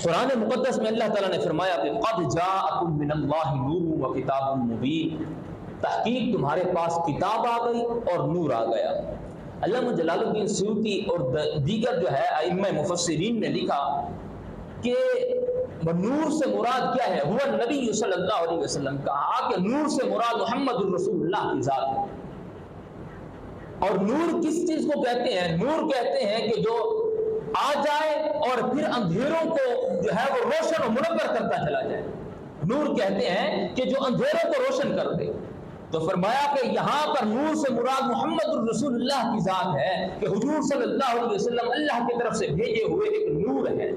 قرآن مقدس میں اللہ تعالیٰ نے فرمایا کہ قد جاءکم من اللہ نور و کتاب مبین، تحقیق تمہارے پاس کتاب آ گئی اور نور آ گیا۔ علامہ جلال الدین سیوطی اور دیگر جو ہے ائمہ مفسرین نے لکھا کہ نور سے مراد کیا ہے، ہوا نبی صلی اللہ علیہ وسلم، کہا کہ نور سے مراد محمد الرسول اللہ کی ذات ہے۔ اور نور کس چیز کو کہتے ہیں؟ نور کہتے ہیں کہ جو آ جائے اور پھر اندھیروں کو جو ہے وہ روشن و منور کرتا چلا جائے۔ نور کہتے ہیں کہ جو اندھیروں کو روشن کر دے۔ تو فرمایا کہ یہاں پر نور سے مراد محمد الرسول اللہ کی ذات ہے، کہ حضور صلی اللہ علیہ وسلم اللہ کی طرف سے بھیجے ہوئے ایک نور ہے۔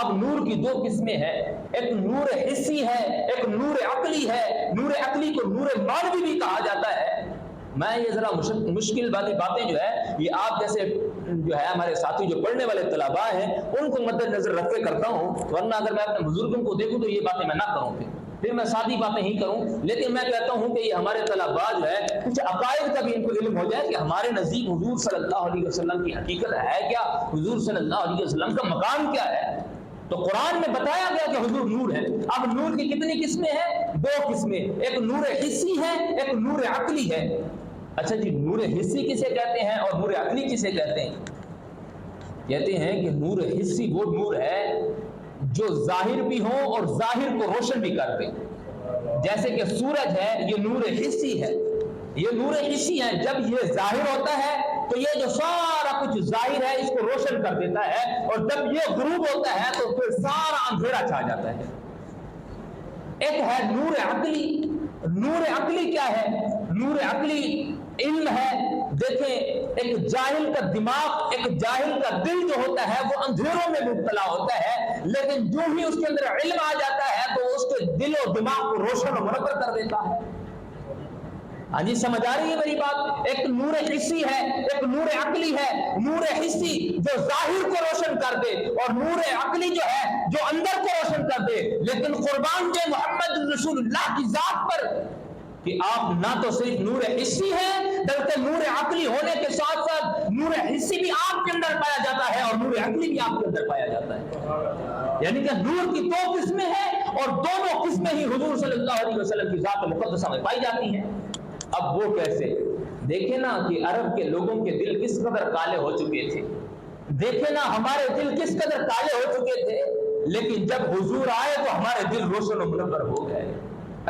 اب نور کی دو قسمیں ہیں، ایک نور حسی ہے، ایک نور عقلی ہے۔ نور عقلی کو نور معنوی بھی کہا جاتا ہے۔ میں یہ ذرا مشکل والی باتیں جو ہے یہ آپ جیسے جو ہے ہمارے ساتھی جو پڑھنے والے طلباء ہیں ان کو مد نظر رکھ کے کرتا ہوں، ورنہ اگر میں اپنے بزرگوں کو دیکھوں تو یہ باتیں میں نہ کروں، پھر میں سادی باتیں ہی کروں۔ لیکن میں کہتا ہوں کہ یہ ہمارے طلباء جو ہے کچھ عقائد کا بھی ان کو علم ہو جائے کہ ہمارے نزدیک حضور صلی اللہ علیہ وسلم کی حقیقت ہے کیا، حضور صلی اللہ علیہ وسلم کا مقام کیا ہے۔ تو قرآن میں بتایا گیا کہ حضور نور ہے۔ اب نور کی کتنی قسمیں ہیں؟ دو قسمیں، ایک نور حسی ہے، ایک نور عقلی ہے۔ اچھا جی، نور حسی کسے کہتے ہیں اور نور عقلی کسے کہتے ہیں؟ کہتے ہیں کہ نور حسی وہ نور ہے جو ظاہر بھی ہو اور ظاہر کو روشن بھی کر دے۔ جیسے کہ سورج ہے، یہ نور حسی ہے، یہ نور حسی ہے۔ جب یہ ظاہر ہوتا ہے تو یہ جو سارا کچھ ظاہر ہے اس کو روشن کر دیتا ہے، اور جب یہ غروب ہوتا ہے تو پھر سارا اندھیرا چھا جاتا ہے۔ ایک ہے نور عقلی۔ نور عقلی کیا ہے؟ نور عقلی علم ہے۔ دیکھیں، ایک جاہل کا دماغ، ایک جاہل کا دل جو ہوتا ہے وہ اندھیروں میں مبتلا ہوتا ہے، لیکن جو ہی اس کے اندر علم آ جاتا ہے تو اس کے دل و دماغ کو روشن و منور کر دیتا ہے۔ ہاں جی، سمجھ آ رہی ہے میری بات؟ ایک نور حسی ہے، ایک نور عقلی ہے۔ نور حسی جو ظاہر کو روشن کر دے، اور نور عقلی جو ہے جو اندر کو روشن کر دے۔ لیکن قربان جو محمد رسول اللہ کی ذات پر کہ آپ نہ تو صرف نور حسی ہیں بلکہ نور عقلی ہونے کے ساتھ ساتھ نور حسی بھی آپ کے اندر پایا جاتا ہے اور نور عقلی بھی آپ کے اندر پایا جاتا ہے۔ یعنی کہ نور کی دو قسمیں ہیں اور دونوں قسمیں ہی حضور صلی اللہ علیہ وسلم کی ذات مقدسہ میں پائی جاتی ہیں۔ اب وہ کیسے؟ دیکھیں نا کہ عرب کے لوگوں کے دل کس قدر کالے ہو چکے تھے، دیکھیں نا ہمارے دل کس قدر کالے ہو چکے تھے، لیکن جب حضور آئے تو ہمارے دل روشن و منور ہو گئے۔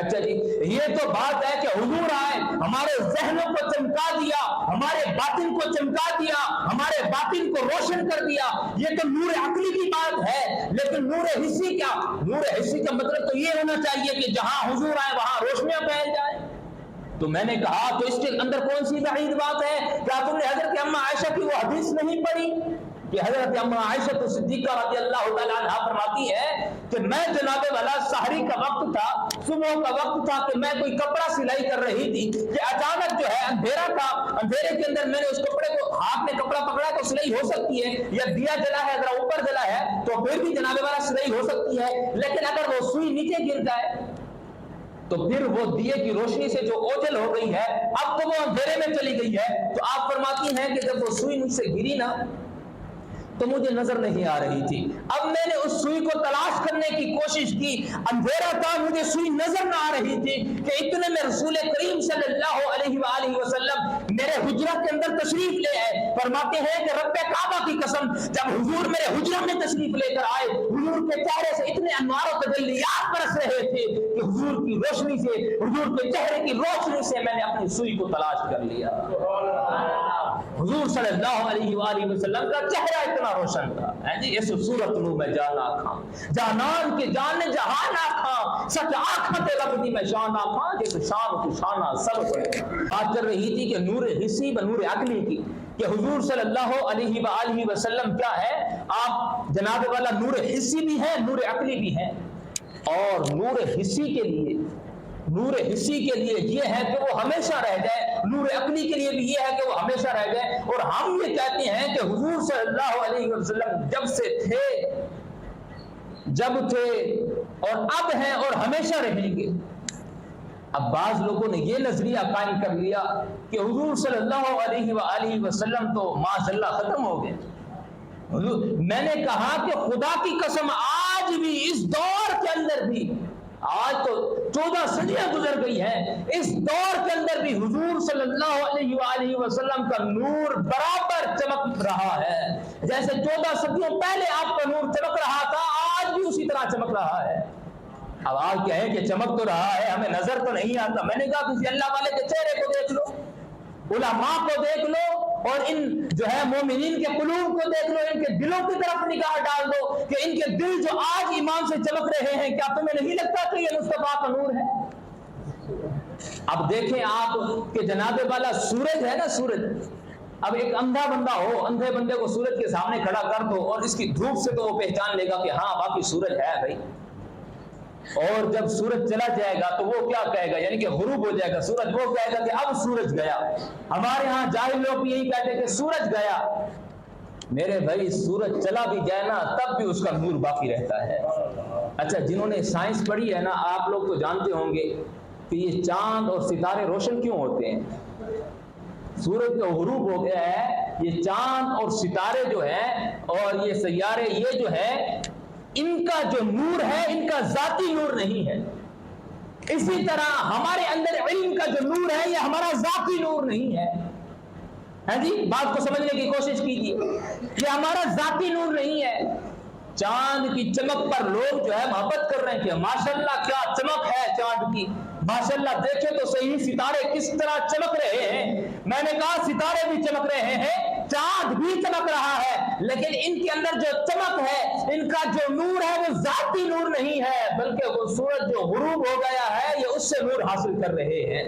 اچھا جی، یہ تو بات ہے کہ حضور آئے، ہمارے ذہنوں کو چمکا دیا، ہمارے باطن کو چمکا دیا، ہمارے باطن کو روشن کر دیا، یہ تو نور عقلی کی بات ہے۔ لیکن نور حسی کیا؟ نور حسی کا مطلب تو یہ ہونا چاہیے کہ جہاں حضور آئے وہاں روشنیاں پھیل جائیں۔ تو میں نے کہا تو اس کے اندر کون سی بعید بات ہے؟ کیا تم نے حضرت اما عائشہ کی وہ حدیث نہیں پڑھی کہ حضرت اما عائشہ صدیقہ رضی اللہ تعالیٰ عنہا فرماتی ہے کہ میں جناب والا سحری کا وقت تھا، صبح کا وقت تھا کہ میں کوئی کپڑا سلائی کر رہی تھی کہ اچانک جو ہے اندھیرا تھا، اندھیرے کے اندر میں نے اس کپڑے کو، ہاتھ میں کپڑا پکڑا تو سلائی ہو سکتی ہے، یا دیا جلا ہے ذرا اوپر جلا ہے تو پھر بھی جناب والا سلائی ہو سکتی ہے، لیکن اگر وہ سوئی نیچے گر جائے تو پھر وہ دیے کی روشنی سے جو اوجھل ہو گئی ہے اب تو وہ اندھیرے میں چلی گئی ہے۔ تو آپ فرماتی ہیں کہ جب وہ سوئی مجھ سے گری نا تو مجھے نظر نہیں آ رہی تھی، اب میں نے اس سوئی کو تلاش کرنے کی کوشش کی، اندھیرا تھا، مجھے سوئی نظر نہ آ رہی تھی کہ اتنے میں رسول کریم صلی اللہ علیہ وآلہ وسلم میرے حجرہ کے اندر تشریف لے آئے۔ فرماتے ہیں کہ رب کعبہ کی قسم جب حضور میرے حجرہ میں تشریف لے کر آئے، حضور کے چہرے سے اتنے انوار و تجلیات برس رہے تھے کہ حضور کی روشنی سے، حضور کے چہرے کی روشنی سے میں نے اپنی سوئی کو تلاش کر لیا۔ حضور صلی اللہ علیہ وآلہ وسلم کا چہرہ اتنا روشن تھا۔ جی اس صورت نو میں جانا کھاں، جانان کے جان جہان آکھاں، سچ آکھاں تے رب دی میں شان آکھاں، جس شان کو شانہ سب پڑے۔ بات کر رہی تھی کہ نور حسی و نور عقلی کی، کہ حضور صلی اللہ علیہ وآلہ وسلم کیا ہے، آپ جناب والا نور حسی بھی ہیں، نور عقلی بھی ہیں۔ اور نور حسی کے لیے، نور حسی کے لیے یہ ہے کہ وہ ہمیشہ رہ جائے، نور عقلی کے لیے بھی یہ ہے کہ وہ ہمیشہ رہ جائے۔ اور ہم یہ کہتے ہیں کہ حضور صلی اللہ علیہ وسلم جب سے تھے، جب تھے اور اب ہیں اور ہمیشہ رہیں گے۔ اب بعض لوگوں نے یہ نظریہ قائم کر لیا کہ حضور صلی اللہ علیہ وآلہ وسلم تو معاذ اللہ ختم ہو گئے، میں نے کہا کہ خدا کی قسم آج بھی اس دور کے اندر بھی، آج تو 14 صدیاں گزر گئی ہیں، اس دور کے اندر بھی حضور صلی اللہ علیہ وآلہ وسلم کا نور برابر چمک رہا ہے، جیسے 14 صدیوں پہلے آپ کا نور چمک رہا تھا، آج بھی اسی طرح چمک رہا ہے۔ اب آپ کیا ہے کہ چمک تو رہا ہے، ہمیں نظر تو نہیں آتا۔ میں نے کہا کسی اللہ والے کے چہرے کو دیکھ لو، علماء کو دیکھ لو، اور ان جو ہے مومنین کے قلوب کو دیکھ لو، ان کے دلوں کی طرف نگاہ ڈال دو کہ ان کے دل جو آج ایمان سے چمک رہے ہیں، کیا تمہیں نہیں لگتا کہ یہ مصطفیٰ کا نور ہے؟ اب دیکھیں آپ کہ جناب والا سورج ہے نا، سورج، اب ایک اندھا بندہ ہو، اندھے بندے کو سورج کے سامنے کھڑا کر دو اور اس کی دھوپ سے تو وہ پہچان لے گا کہ ہاں واقعی سورج ہے بھائی، اور جب سورج چلا جائے گا تو وہ کیا کہے گا، یعنی کہ غروب ہو جائے گا سورج، وہ کہے گا کہ اب سورج گیا۔ ہمارے ہاں جاہل لوگ بھی یہی کہتے ہیں کہ سورج گیا۔ میرے بھائی سورج چلا بھی جائے نا تب بھی اس کا نور باقی رہتا ہے۔ اچھا جنہوں نے سائنس پڑھی ہے نا، آپ لوگ تو جانتے ہوں گے کہ یہ چاند اور ستارے روشن کیوں ہوتے ہیں۔ سورج کا غروب ہو گیا ہے، یہ چاند اور ستارے جو ہیں اور یہ سیارے، یہ جو ہے ان کا جو نور ہے ان کا ذاتی نور نہیں ہے۔ اسی طرح ہمارے اندر علم کا جو نور ہے یہ ہمارا ذاتی نور نہیں ہے۔ ہاں جی، بات کو سمجھنے کی کوشش کیجیے، یہ ہمارا ذاتی نور نہیں ہے۔ چاند کی چمک پر لوگ جو ہے محبت کر رہے ہیں کہ ماشاءاللہ کیا چمک ہے چاند کی، ماشاءاللہ دیکھیں تو صحیح ستارے کس طرح چمک رہے ہیں۔ میں نے کہا ستارے بھی چمک رہے ہیں، چاند بھی چمک رہا ہے، لیکن ان کے اندر جو چمک ہے، ان کا جو نور ہے وہ ذاتی نور نہیں ہے، بلکہ وہ سورج جو غروب ہو گیا ہے یہ اس سے نور حاصل کر رہے ہیں،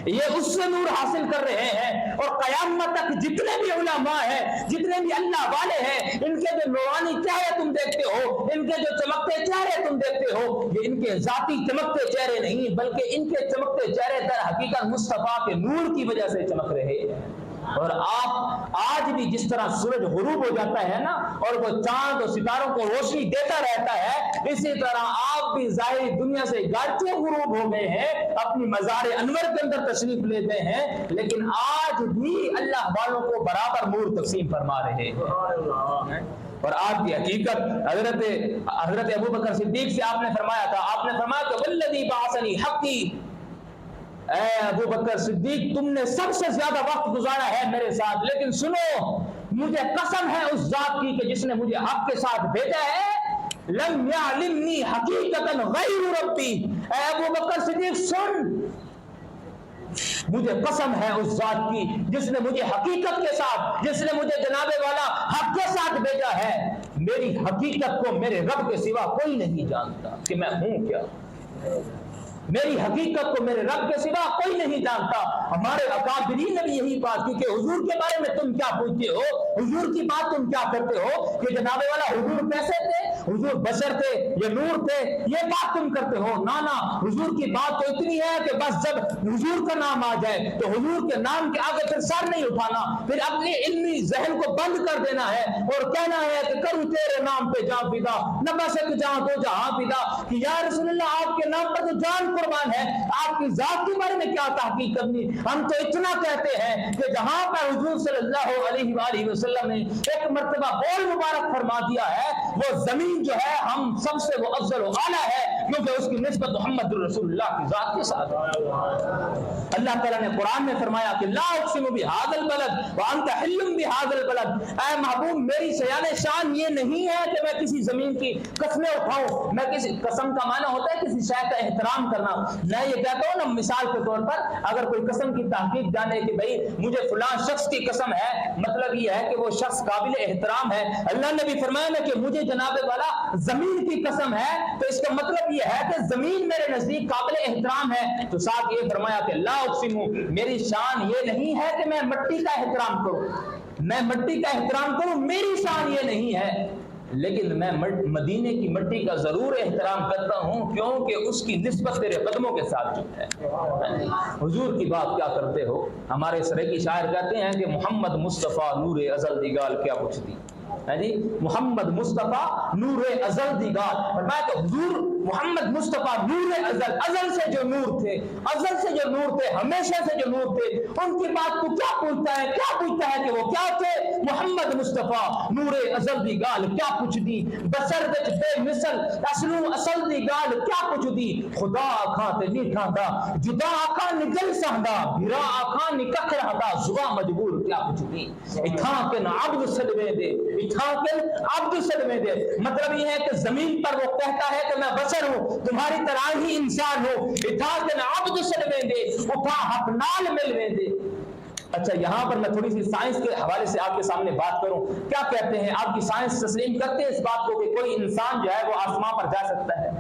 یہ اس سے نور حاصل کر رہے ہیں۔ اور قیامت تک جتنے بھی علماء ہیں، جتنے بھی اللہ والے ہیں، ان کے جو نورانی چہرے تم دیکھتے ہو، ان کے جو چمکتے چہرے تم دیکھتے ہو، یہ ان کے ذاتی چمکتے چہرے نہیں، بلکہ ان کے چمکتے چہرے در حقیقت مصطفیٰ کے نور کی وجہ سے چمک رہے ہیں۔ اور آپ آج بھی جس طرح سورج غروب ہو جاتا ہے نا اور وہ چاند اور ستاروں کو روشنی دیتا رہتا ہے، اسی طرح آپ بھی ظاہری دنیا سے گرچہ غروب ہو گئے ہیں، اپنی مزار انور کے اندر تشریف لیتے ہیں، لیکن آج بھی اللہ والوں کو برابر نور تقسیم فرما رہے ہیں۔ اور آپ کی حقیقت حضرت ابوبکر صدیق سے آپ نے فرمایا تھا، آپ نے فرمایا کہ والذی بعثنی حقی، اے ابو بکر صدیق تم نے سب سے زیادہ وقت گزارا ہے میرے ساتھ، لیکن سنو مجھے قسم ہے اس ذات کی کہ جس نے مجھے حق کے ساتھ بھیجا ہے، لم یعلمنی حقیقتا غیر ربی، اے ابو بکر صدیق سن، مجھے قسم ہے اس ذات کی جس نے مجھے حقیقت کے ساتھ، جس نے مجھے جناب والا حق کے ساتھ بھیجا ہے، میری حقیقت کو میرے رب کے سوا کوئی نہیں جانتا کہ میں ہوں کیا، میری حقیقت کو میرے رب کے سوا کوئی نہیں جانتا۔ ہمارے اکابرین نے بھی یہی بات کی کہ حضور کے بارے میں تم کیا پوچھتے ہو، حضور کی بات تم کیا کرتے ہو کہ جناب والا حضور کیسے تھے، حضور بشر تھے، یہ نور تھے، یہ بات تم کرتے ہو۔ نانا حضور کی بات تو اتنی ہے کہ بس جب حضور کا نام آ جائے تو حضور کے نام کے آگے پھر سر نہیں اٹھانا، پھر اپنی علمی ذہن کو بند کر دینا ہے اور کہنا ہے کہ کروں تیرے نام پہ جان فدا، نبشت جہاں تو جہاں فدا، کہ یا رسول اللہ آپ کے نام پر تو جان قربان ہے، آپ کی ذات کے بارے میں کیا تحقیق کرنی۔ ہم تو اتنا کہتے ہیں کہ جہاں پر حضور صلی اللہ علیہ وآلہ وسلم نے ایک مرتبہ بول مبارک فرما دیا ہے، وہ زمین جو ہے ہم سب سے وہ افضل و اعلیٰ ہے، کیونکہ اس کی نسبت محمد رسول اللہ کی ذات کے ساتھ ہے۔ اللہ تعالیٰ نے قرآن میں فرمایا کہ لا اقسم بہذا البلد وانت حل بہذا البلد، اے محبوب میری شیان شان یہ نہیں ہے کہ میں کسی زمین کی قسمیں اٹھاؤں، میں کسی قسم کا معنی ہوتا ہے کسی شے کا احترام کرنا، میں یہ کہتا ہوں نا مثال کے طور پر اگر کوئی قسم کی تحقیق جانے کہ بھئی مجھے فلاں شخص کی قسم ہے، مطلب یہ ہے کہ وہ شخص قابل احترام ہے۔ اللہ نے بھی فرمایا نا کہ مجھے جناب والا زمین کی قسم ہے، تو اس کا مطلب یہ ہے کہ زمین میرے نزدیک قابل احترام ہے، تو ساتھ یہ فرمایا کہ لا اقسم، میری شان یہ نہیں ہے کہ میں مٹی کا احترام کروں، میں مٹی کا احترام کروں، میری شان یہ نہیں ہے، لیکن میں مدینے کی مٹی کا ضرور احترام کرتا ہوں کیونکہ اس کی نسبت تیرے قدموں کے ساتھ جو ہے۔ حضور کی بات کیا کرتے ہو؟ ہمارے سرکی شاعر کہتے ہیں کہ محمد مصطفیٰ نور ازل دیگال کیا پوچھتی، محمد مصطفیٰ نور ازل دی گال، فرمایا کہ حضور محمد مصطفیٰ نور ازل سے جو نور تھے، ازل سے جو نور تھے، ہمیشہ سے جو نور تھے، ان کی بات کو کیا پوچھتا ہے؟ کیا پوچھتا ہے کہ وہ کیا تھے؟ محمد مصطفیٰ نور ازل دی گال کیا پوچھ دی؟ بسر وچ بے مثل اصلو اصل دی گال کیا پوچھ دی؟ خدا آکھاں تے نہیں کھاندا، جدا آکھاں نگل سہدا، بھرا آکھاں نکخ رہدا، زباں مجبور کیا پوچھ دی؟ اتھاں کے عبد صدمے دے، اتھاں کے عبد صدمے دے، مطلب یہ ہے کہ زمین پر وہ کہتا ہے کہ میں بشر ہوں، تمہاری طرح ہی انسان ہوں، اتھاں کے عبد صدمے دے، اتھاں حق نال ملوے دے۔ اچھا یہاں پر میں تھوڑی سی سائنس کے حوالے سے آپ کے سامنے بات کروں، کیا کہتے ہیں آپ کی سائنس تسلیم کرتے ہیں اس بات کو کہ کوئی انسان جو ہے وہ آسمان پر جا سکتا ہے؟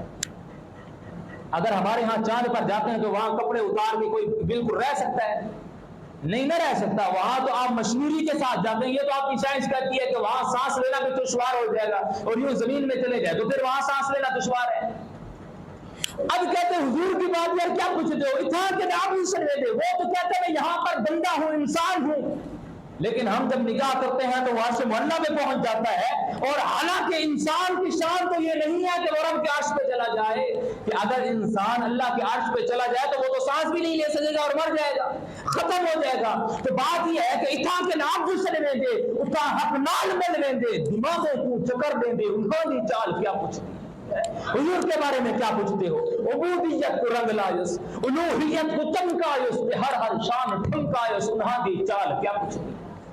اگر ہمارے ہاں چاند پر جاتے ہیں تو وہاں کپڑے اتار کے کوئی بالکل رہ سکتا ہے؟ نہیں نہ رہ سکتا، وہاں تو آپ مشینری کے ساتھ جاتے ہیں، یہ تو آپ کی سائنس کہتی ہے کہ وہاں سانس لینا بھی دشوار ہو جائے گا، اور یوں زمین میں چلے جائے تو پھر وہاں سانس لینا دشوار ہے۔ اب کہتے ہیں حضور کی بات یار کیا پوچھتے ہو؟ اتھاں کے آپ سنوے دے، وہ تو کہتے ہیں میں یہاں پر بندہ ہوں، انسان ہوں، لیکن ہم جب نگاہ کرتے ہیں تو وہاں سے محلہ میں پہنچ جاتا ہے، اور حالانکہ انسان کی شان تو یہ نہیں ہے کہ وہ رب کے عرش پہ چلا جائے، کہ اگر انسان اللہ کے عرش پہ چلا جائے تو وہ تو سانس بھی نہیں لے سکے گا اور مر جائے گا، ختم ہو جائے گا۔ تو بات یہ ہے کہ اتھاں کے نام دوسرے میں دے، اتھاں حق نال مل میں دے، دماغوں کو چکر دیں دے، انہوں نے چال کیا پوچھتی حضور کے بارے میں کیا پوچھتے ہو؟ عبودیت کو رنگ لائس، الوہیت کو چمکائس، ہر ہر شان ٹھمکائس، انہاں دی چال کیا پوچھتی؟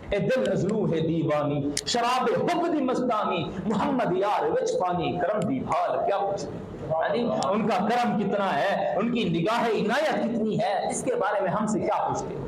اے دل ازلو ہے دیوانی، شراب حب دی مستانی، محمد یار وچ پانی، کرم دی بھال کیا پوچھتی؟ ان کا کرم کتنا ہے، ان کی نگاہ عنایت کتنی ہے، اس کے بارے میں ہم سے کیا پوچھتے ہو؟